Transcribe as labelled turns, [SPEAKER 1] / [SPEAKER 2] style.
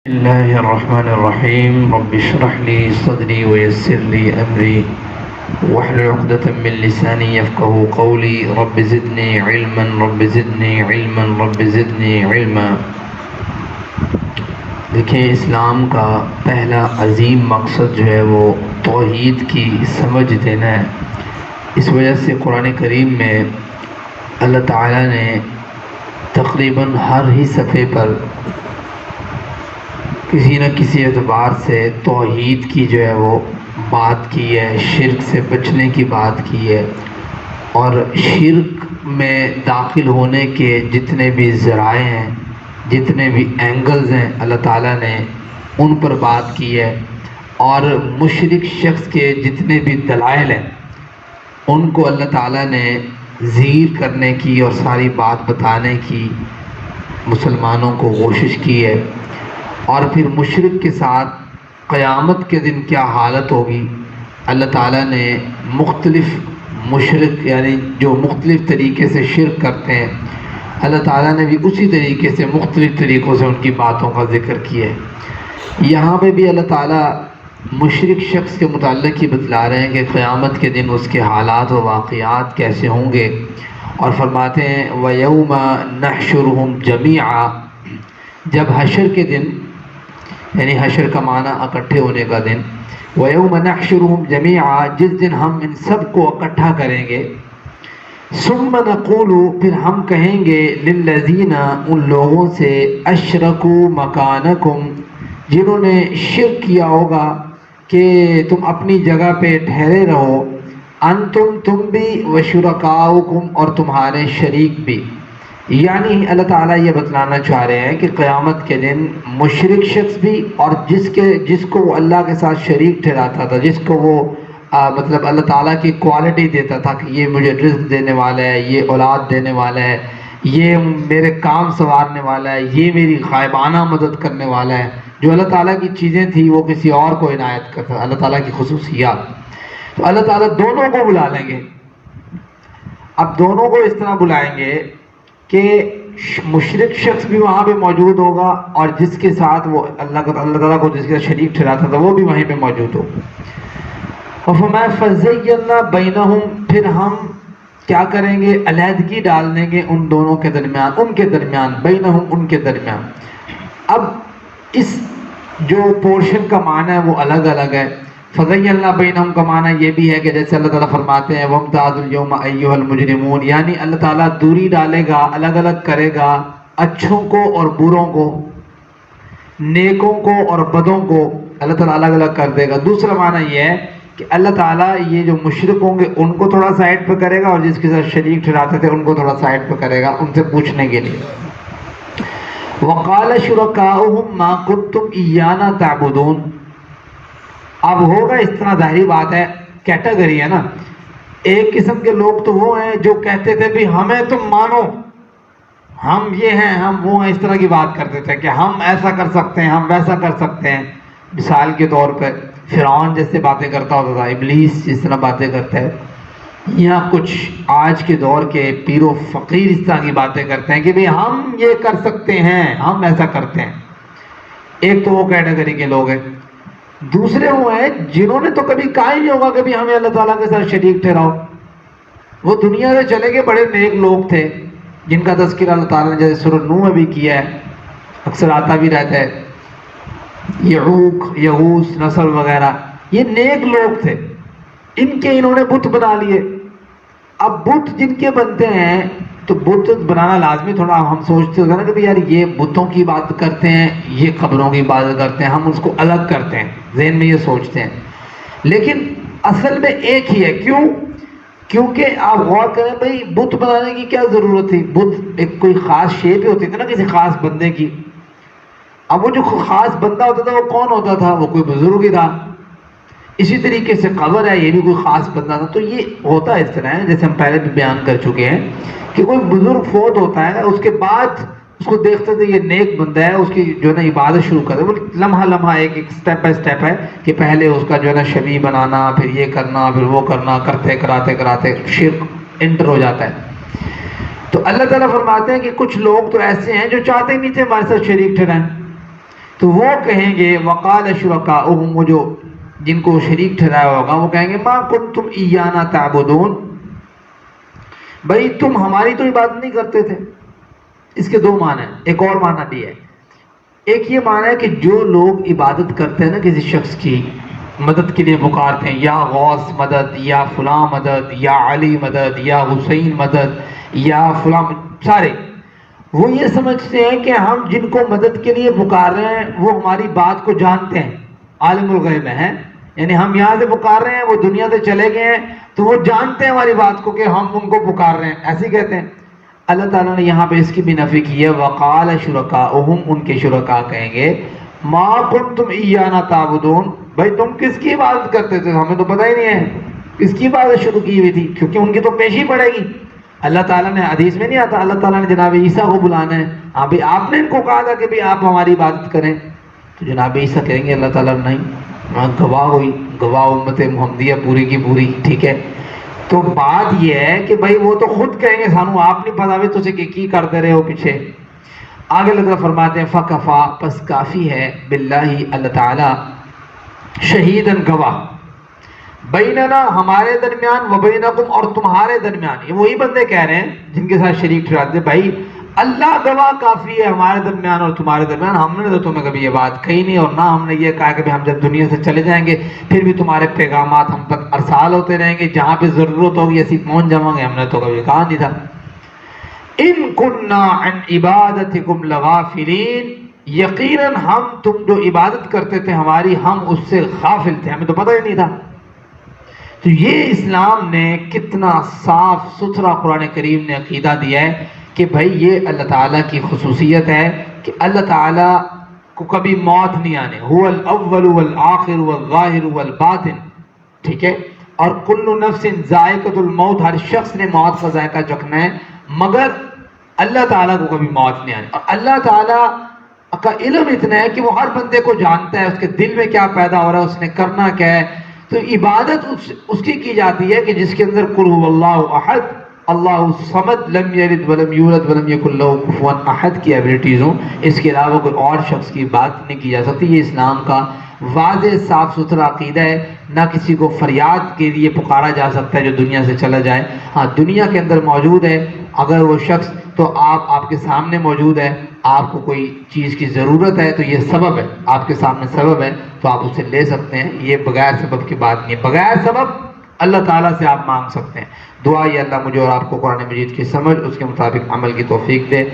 [SPEAKER 1] بسم الله الرحمن الرحيم رب اشرح لي صدري ويسر لي أمري واحلل عقدة من لساني يفقهوا قولي رب زدني علما رب زدني علما رب زدني علما۔ دیکھیں، اسلام کا پہلا عظیم مقصد جو ہے وہ توحید کی سمجھ دینا ہے۔ اس وجہ سے قرآن کریم میں اللہ تعالیٰ نے تقریباً ہر ہی صفحے پر کسی نہ کسی اعتبار سے توحید کی جو ہے وہ بات کی ہے، شرک سے بچنے کی بات کی ہے، اور شرک میں داخل ہونے کے جتنے بھی ذرائع ہیں، جتنے بھی اینگلز ہیں، اللہ تعالیٰ نے ان پر بات کی ہے، اور مشرک شخص کے جتنے بھی دلائل ہیں ان کو اللہ تعالیٰ نے زیر کرنے کی اور ساری بات بتانے کی مسلمانوں کو کوشش کی ہے۔ اور پھر مشرک کے ساتھ قیامت کے دن کیا حالت ہوگی، اللہ تعالیٰ نے مختلف مشرک یعنی جو مختلف طریقے سے شرک کرتے ہیں، اللہ تعالیٰ نے بھی اسی طریقے سے مختلف طریقوں سے ان کی باتوں کا ذکر کیا ہے۔ یہاں پہ بھی اللہ تعالیٰ مشرک شخص کے متعلق ہی بتلا رہے ہیں کہ قیامت کے دن اس کے حالات و واقعات کیسے ہوں گے، اور فرماتے ہیں وَيَوْمَ نَحْشُرُهُمْ جَمِيعًا، جب حشر کے دن، یعنی حشر کا معنی اکٹھے ہونے کا دن، وَيَوْمَ نَحْشُرُهُمْ جَمِيعًا، جس دن ہم ان سب کو اکٹھا کریں گے، ثُمَّ نَقُولُ، پھر ہم کہیں گے لِلَّذِينَ، ان لوگوں سے أَشْرَكُوا مَكَانَكُمْ، جنہوں نے شرک کیا ہوگا کہ تم اپنی جگہ پہ ٹھہرے رہو، انتم، تم بھی، وشرکاؤکم، اور تمہارے شریک بھی۔ یعنی اللہ تعالیٰ یہ بتلانا چاہ رہے ہیں کہ قیامت کے دن مشرک شخص بھی، اور جس کو وہ اللہ کے ساتھ شریک ٹھہراتا تھا، جس کو وہ مطلب اللہ تعالیٰ کی کوالٹی دیتا تھا کہ یہ مجھے رزق دینے والا ہے، یہ اولاد دینے والا ہے، یہ میرے کام سنوارنے والا ہے، یہ میری غائبانہ مدد کرنے والا ہے، جو اللہ تعالیٰ کی چیزیں تھیں وہ کسی اور کو عنایت کرتا، اللہ تعالیٰ کی خصوصیات، تو اللہ تعالیٰ دونوں کو بلا لیں گے۔ اب دونوں کو اس طرح بلائیں گے کہ مشرک شخص بھی وہاں پہ موجود ہوگا، اور جس کے ساتھ وہ اللہ تعالیٰ کو جس کے ساتھ شریک ٹھہراتا تھا وہ بھی وہیں پہ موجود ہوگا۔ وَفَمَا فَزَّيَّنَّا بَيْنَهُمْ، پھر ہم کیا کریں گے، علیحدگی ڈال دیں گے ان دونوں کے درمیان، ان کے درمیان، بینہم، ان کے درمیان۔ اب اس جو پورشن کا معنی ہے وہ الگ الگ ہے۔ فَزَيَّنَّا بَيْنَهُمْ کا معنی یہ بھی ہے کہ جیسے اللہ تعالیٰ فرماتے ہیں وَامْتَازُوا الْيَوْمَ أَيُّهَا الْمُجْرِمُونَ، یعنی اللہ تعالیٰ دوری ڈالے گا، الگ الگ کرے گا اچھوں کو اور بروں کو، نیکوں کو اور بدوں کو اللہ تعالیٰ الگ الگ کر دے گا۔ دوسرا معنی یہ ہے کہ اللہ تعالیٰ یہ جو مشرک ہوں گے ان کو تھوڑا سائڈ پہ کرے گا، اور جس کے ساتھ شریک ٹھہراتے تھے ان کو تھوڑا سائڈ پہ کرے گا، ان سے پوچھنے کے لیے۔ وَقَالَ شُرَكَاؤُهُمْ مَا كُنتُمْ إِيَّانَا تَعْبُدُونَ، اب ہوگا اس طرح، ظاہری بات ہے، کیٹیگری ہے نا۔ ایک قسم کے لوگ تو وہ ہیں جو کہتے تھے بھی ہمیں تم مانو، ہم یہ ہیں، ہم وہ ہیں، اس طرح کی بات کرتے تھے کہ ہم ایسا کر سکتے ہیں، ہم ویسا کر سکتے ہیں۔ مثال کے طور پہ فرعون جیسے باتیں کرتا ہوتا تھا، ابلیس جس طرح باتیں کرتا ہے، یا کچھ آج کے دور کے پیر و فقیر اس طرح کی باتیں کرتے ہیں کہ بھی ہم یہ کر سکتے ہیں، ہم ایسا کرتے ہیں۔ ایک تو وہ کیٹیگری کے لوگ ہیں۔ دوسرے وہ ہیں جنہوں نے تو کبھی کہا ہی نہیں ہوگا کہ بھی ہمیں اللہ تعالیٰ کے ساتھ شریک ٹھہراؤ، وہ دنیا سے چلے گئے، بڑے نیک لوگ تھے جن کا تذکرہ اللہ تعالیٰ نے جیسے سورۃ نوح میں بھی کیا ہے، اکثر آتا بھی رہتا ہے، یعوق، یغوث، نصر وغیرہ، یہ نیک لوگ تھے، ان کے انہوں نے بت بنا لیے۔ اب بت جن کے بنتے ہیں تو بت بنانا لازمی، تھوڑا ہم سوچتے ہوتے ہیں نا کہ یار یہ بتوں کی بات کرتے ہیں، یہ قبروں کی بات کرتے ہیں، ہم اس کو الگ کرتے ہیں، ذہن میں یہ سوچتے ہیں، لیکن اصل میں ایک ہی ہے۔ کیوں؟ کیونکہ آپ غور کریں بھائی بت بنانے کی کیا ضرورت تھی؟ بت ایک کوئی خاص شیپ ہی ہوتی تھی نا کسی خاص بندے کی۔ اب وہ جو خاص بندہ ہوتا تھا وہ کون ہوتا تھا؟ وہ کوئی بزرگ ہی تھا۔ اسی طریقے سے قبر ہے، یہ بھی کوئی خاص بندہ تھا۔ تو یہ ہوتا اس طرح ہے، جیسے ہم پہلے بھی بیان کر چکے ہیں کہ کوئی بزرگ فوت ہوتا ہے، اس کے بعد اس کو دیکھتے تھے یہ نیک بندہ ہے، اس کی جو ہے نا عبادت شروع کرتے، وہ لمحہ لمحہ ایک سٹیپ بائی سٹیپ ہے کہ پہلے اس کا جو ہے نا شبیہ بنانا، پھر یہ کرنا، پھر وہ کرنا، کرتے کراتے کراتے شرک انٹر ہو جاتا ہے۔ تو اللہ تعالیٰ فرماتے ہیں کہ کچھ لوگ تو ایسے ہیں جو چاہتے ہی نہیں تھے ہمارے ساتھ شریک ٹھہرائیں، تو وہ کہیں گے وقال شرکاؤہم، وہ جو جن کو شریک ٹھہرایا ہوگا وہ کہیں گے ما کنتم ایانا تعبدون، بھائی تم ہماری تو عبادت نہیں کرتے تھے۔ اس کے دو معنی ہیں، ایک اور معنی بھی ہے۔ ایک یہ معنی ہے کہ جو لوگ عبادت کرتے ہیں نا کسی شخص کی، مدد کے لیے پکارتے ہیں، یا غوث مدد، یا فلاں مدد، یا علی مدد، یا حسین مدد، یا فلاں، سارے وہ یہ سمجھتے ہیں کہ ہم جن کو مدد کے لیے پکار رہے ہیں وہ ہماری بات کو جانتے ہیں، عالم الغیب ہیں، یعنی ہم یہاں سے پکار رہے ہیں، وہ دنیا سے چلے گئے ہیں تو وہ جانتے ہیں ہماری بات کو کہ ہم ان کو پکار رہے ہیں، ایسے کہتے ہیں۔ اللہ تعالیٰ نے یہاں پہ اس کی بھی نفی کی ہے، وقال شرکاؤہم، ان کے شرکاء کہیں گے ما کنتم ایانا تعبدون، بھائی تم کس کی عبادت کرتے تھے، ہمیں تو پتہ ہی نہیں ہے کس کی عبادت شروع کی ہوئی تھی، کیونکہ ان کی تو پیشی پڑے گی۔ اللہ تعالیٰ نے حدیث میں نہیں آتا اللہ تعالیٰ نے جناب عیسیٰ کو بلانا ہے، ابھی آپ نے ان کو کہا تھا کہ بھی آپ ہماری عبادت کریں، تو جناب عیسیٰ کہیں گے اللہ تعالیٰ نہیں، گواہ ہوئی، گواہ امت محمدیہ پوری کی پوری، ٹھیک ہے۔ تو بات یہ ہے کہ بھائی وہ تو خود کہیں گے سانو آپ نہیں پتا بھی تو سے کی کرتے رہے ہو پیچھے۔ آگے اللہ تعالیٰ فرماتے ہیں فکفا، پس کافی ہے، باللہ اللہ تعالیٰ، شہیدن گواہ، بیننا ہمارے درمیان، و بینکم اور تمہارے درمیان، یہ وہی بندے کہہ رہے ہیں جن کے ساتھ شریک ٹھہراتے ہیں، بھائی اللہ گواہ کافی ہے ہمارے درمیان اور تمہارے درمیان، ہم نے تو تمہیں کبھی یہ بات کہی نہیں، اور نہ ہم نے یہ کہا کہ ہم جب دنیا سے چلے جائیں گے پھر بھی تمہارے پیغامات ہم تک ارسال ہوتے رہیں گے، جہاں پہ ضرورت ہوگی ایسی پہنچ جاؤں گے، ہم نے تو کبھی کہا نہیں تھا۔ ان کننا عن عبادتکم لغافلین، یقیناً ہم تم جو عبادت کرتے تھے ہماری، ہم اس سے غافل تھے، ہمیں تو پتہ ہی نہیں تھا۔ تو یہ اسلام نے کتنا صاف ستھرا قرآن کریم نے عقیدہ دیا ہے کہ بھائی یہ اللہ تعالیٰ کی خصوصیت ہے کہ اللہ تعالیٰ کو کبھی موت نہیں آنے، هو الاول والآخر والظاہر والباطن، ٹھیک ہے، اور کل نفس ذائقۃ الموت، ہر شخص نے موت کا ذائقہ چکھنا ہے، مگر اللہ تعالیٰ کو کبھی موت نہیں آنی، اور اللہ تعالیٰ کا علم اتنا ہے کہ وہ ہر بندے کو جانتا ہے، اس کے دل میں کیا پیدا ہو رہا ہے، اس نے کرنا کیا ہے۔ تو عبادت اس کی جاتی ہے کہ جس کے اندر قل هو اللہ احد اللہ الصمد لم یلد ولم یولد ولم یکن لہ کفوا احد کی ایبلٹیز ہوں، اس کے علاوہ کوئی اور شخص کی بات نہیں کی جا سکتی۔ یہ اسلام کا واضح صاف ستھرا عقیدہ ہے، نہ کسی کو فریاد کے لیے پکارا جا سکتا ہے جو دنیا سے چلا جائے، ہاں دنیا کے اندر موجود ہے اگر وہ شخص، تو آپ کے سامنے موجود ہے، آپ کو کوئی چیز کی ضرورت ہے تو یہ سبب ہے، آپ کے سامنے سبب ہے تو آپ اسے لے سکتے ہیں، یہ بغیر سبب کی بات نہیں ہے، بغیر سبب اللہ تعالیٰ سے آپ مانگ سکتے ہیں۔ دعا یہ اللہ مجھے اور آپ کو قرآن مجید کی سمجھ، اس کے مطابق عمل کی توفیق دے۔